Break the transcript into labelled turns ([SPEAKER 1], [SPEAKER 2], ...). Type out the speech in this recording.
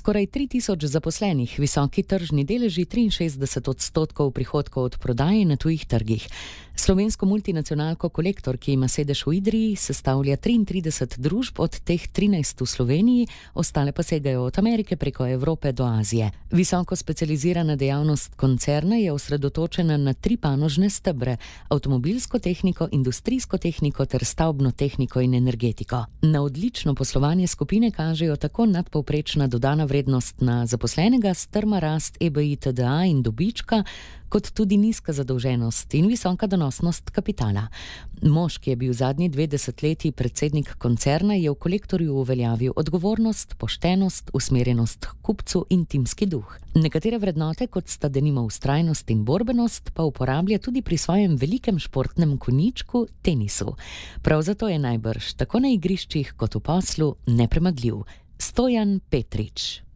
[SPEAKER 1] Skoraj 3000 zaposlenih, visoki tržni deleži, 63% prihodkov od prodaje na tujih trgih. Slovensko multinacionalko Kolektor, ki ima sedež v Idriji, sestavlja 33 družb, od teh 13 v Sloveniji, ostale pa segajo od Amerike preko Evrope do Azije. Visoko specializirana dejavnost koncerna je osredotočena na 3 panožne stebre: avtomobilsko tehniko, industrijsko tehniko ter stavbno tehniko in energetiko. Na odlično poslovanje skupine kažejo tako nadpovprečna dodana vrednost na zaposlenega, strma rast EBITDA in dobička, kot tudi nizka zadolženost in visoka donosnost kapitala. Mož, ki je bil zadnji 2 desetletji predsednik koncerna, je v Kolektorju uveljavil odgovornost, poštenost, usmerjenost k kupcu in timski duh. Nekatere vrednote, kot sta denimo vztrajnost in borbenost, pa uporablja tudi pri svojem velikem športnem konjičku, tenisu. Prav zato je najbrž tako na igriščih kot v poslu nepremagljiv. Stojan Petrič.